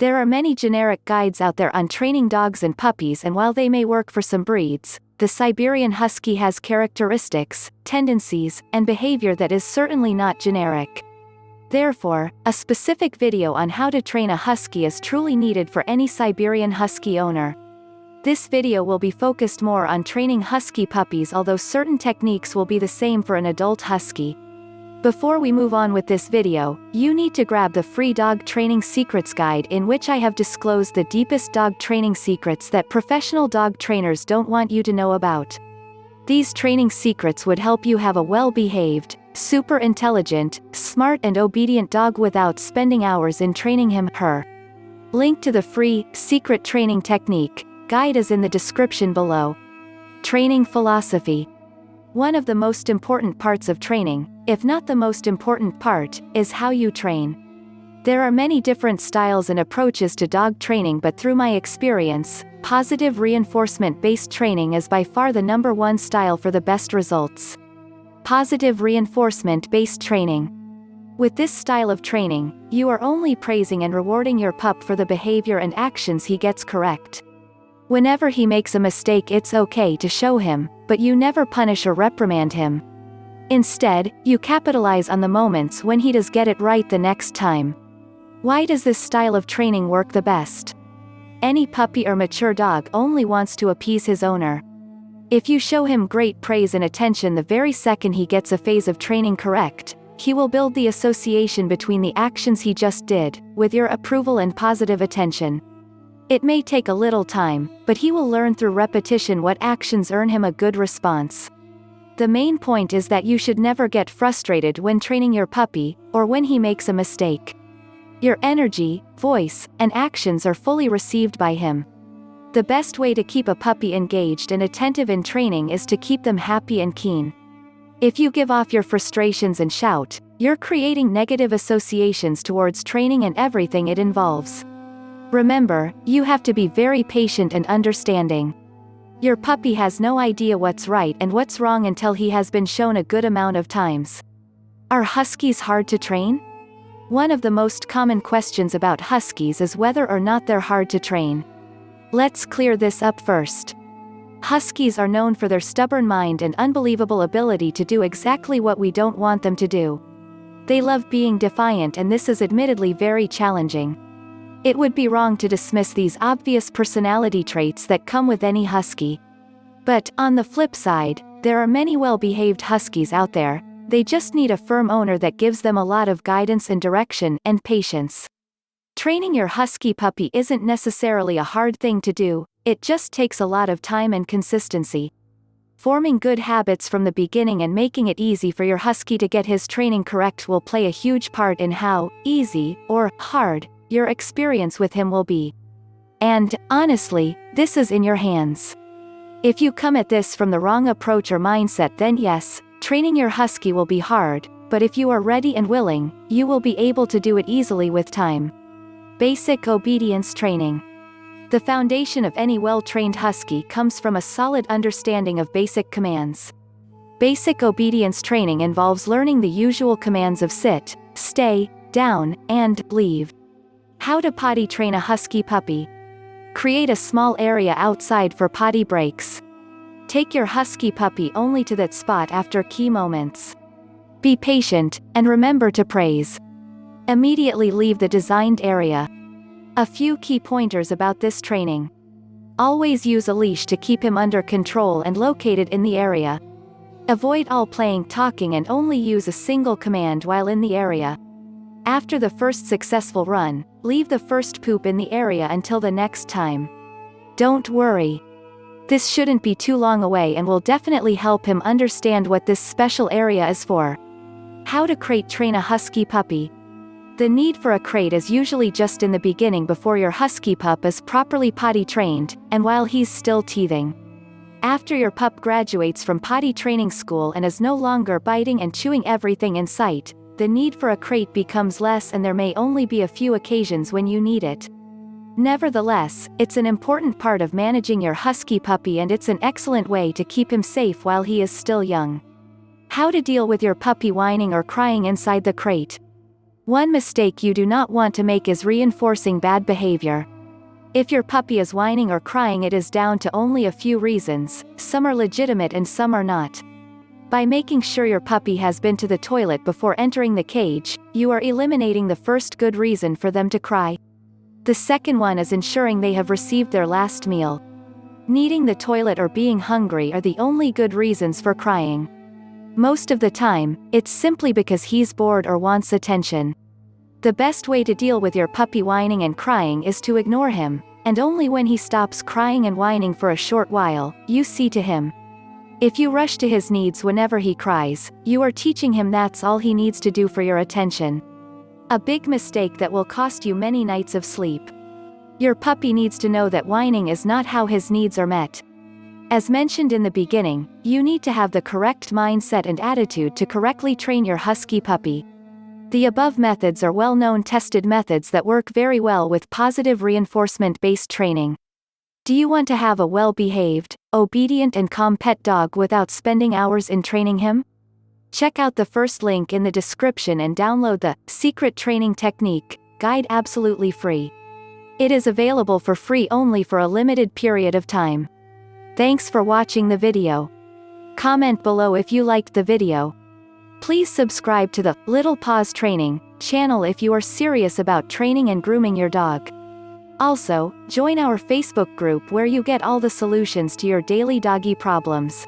There are many generic guides out there on training dogs and puppies, and while they may work for some breeds, the Siberian Husky has characteristics, tendencies, and behavior that is certainly not generic. Therefore, a specific video on how to train a Husky is truly needed for any Siberian Husky owner. This video will be focused more on training Husky puppies, although certain techniques will be the same for an adult Husky. Before we move on with this video, you need to grab the free Dog Training Secrets Guide, in which I have disclosed the deepest dog training secrets that professional dog trainers don't want you to know about. These training secrets would help you have a well-behaved, super intelligent, smart and obedient dog without spending hours in training him/her. Link to the free, secret training technique guide is in the description below. Training philosophy. One of the most important parts of training, if not the most important part, is how you train. There are many different styles and approaches to dog training, but through my experience, positive reinforcement-based training is by far the #1 style for the best results. Positive reinforcement-based training. With this style of training, you are only praising and rewarding your pup for the behavior and actions he gets correct. Whenever he makes a mistake, it's okay to show him, but you never punish or reprimand him. Instead, you capitalize on the moments when he does get it right the next time. Why does this style of training work the best? Any puppy or mature dog only wants to appease his owner. If you show him great praise and attention the very second he gets a phase of training correct, he will build the association between the actions he just did, with your approval and positive attention. It may take a little time, but he will learn through repetition what actions earn him a good response. The main point is that you should never get frustrated when training your puppy, or when he makes a mistake. Your energy, voice, and actions are fully received by him. The best way to keep a puppy engaged and attentive in training is to keep them happy and keen. If you give off your frustrations and shout, you're creating negative associations towards training and everything it involves. Remember, you have to be very patient and understanding. Your puppy has no idea what's right and what's wrong until he has been shown a good amount of times. Are Huskies hard to train? One of the most common questions about Huskies is whether or not they're hard to train. Let's clear this up first. Huskies are known for their stubborn mind and unbelievable ability to do exactly what we don't want them to do. They love being defiant, and this is admittedly very challenging. It would be wrong to dismiss these obvious personality traits that come with any Husky. But, on the flip side, there are many well-behaved Huskies out there. They just need a firm owner that gives them a lot of guidance and direction, and patience. Training your Husky puppy isn't necessarily a hard thing to do, it just takes a lot of time and consistency. Forming good habits from the beginning and making it easy for your Husky to get his training correct will play a huge part in how easy, or hard, your experience with him will be. And, honestly, this is in your hands. If you come at this from the wrong approach or mindset, then yes, training your Husky will be hard, but if you are ready and willing, you will be able to do it easily with time. Basic obedience training. The foundation of any well-trained Husky comes from a solid understanding of basic commands. Basic obedience training involves learning the usual commands of sit, stay, down, and leave. How to potty train a Husky puppy. Create a small area outside for potty breaks. Take your Husky puppy only to that spot after key moments. Be patient, and remember to praise. Immediately leave the designed area. A few key pointers about this training. Always use a leash to keep him under control and located in the area. Avoid all playing, talking, and only use a single command while in the area. After the first successful run, leave the first poop in the area until the next time. Don't worry. This shouldn't be too long away and will definitely help him understand what this special area is for. How to crate train a Husky puppy. The need for a crate is usually just in the beginning before your Husky pup is properly potty trained, and while he's still teething. After your pup graduates from potty training school and is no longer biting and chewing everything in sight, the need for a crate becomes less, and there may only be a few occasions when you need it. Nevertheless, it's an important part of managing your Husky puppy, and it's an excellent way to keep him safe while he is still young. How to deal with your puppy whining or crying inside the crate. One mistake you do not want to make is reinforcing bad behavior. If your puppy is whining or crying, it is down to only a few reasons, some are legitimate and some are not. By making sure your puppy has been to the toilet before entering the cage, you are eliminating the first good reason for them to cry. The second one is ensuring they have received their last meal. Needing the toilet or being hungry are the only good reasons for crying. Most of the time, it's simply because he's bored or wants attention. The best way to deal with your puppy whining and crying is to ignore him, and only when he stops crying and whining for a short while, you see to him. If you rush to his needs whenever he cries, you are teaching him that's all he needs to do for your attention. A big mistake that will cost you many nights of sleep. Your puppy needs to know that whining is not how his needs are met. As mentioned in the beginning, you need to have the correct mindset and attitude to correctly train your husky puppy. The above methods are well-known tested methods that work very well with positive reinforcement-based training. Do you want to have a well-behaved, obedient and calm pet dog without spending hours in training him? Check out the first link in the description and download the Secret Training Technique guide absolutely free. It is available for free only for a limited period of time. Thanks for watching the video. Comment below if you liked the video. Please subscribe to the Little Paws Training channel if you are serious about training and grooming your dog. Also, join our Facebook group where you get all the solutions to your daily doggy problems.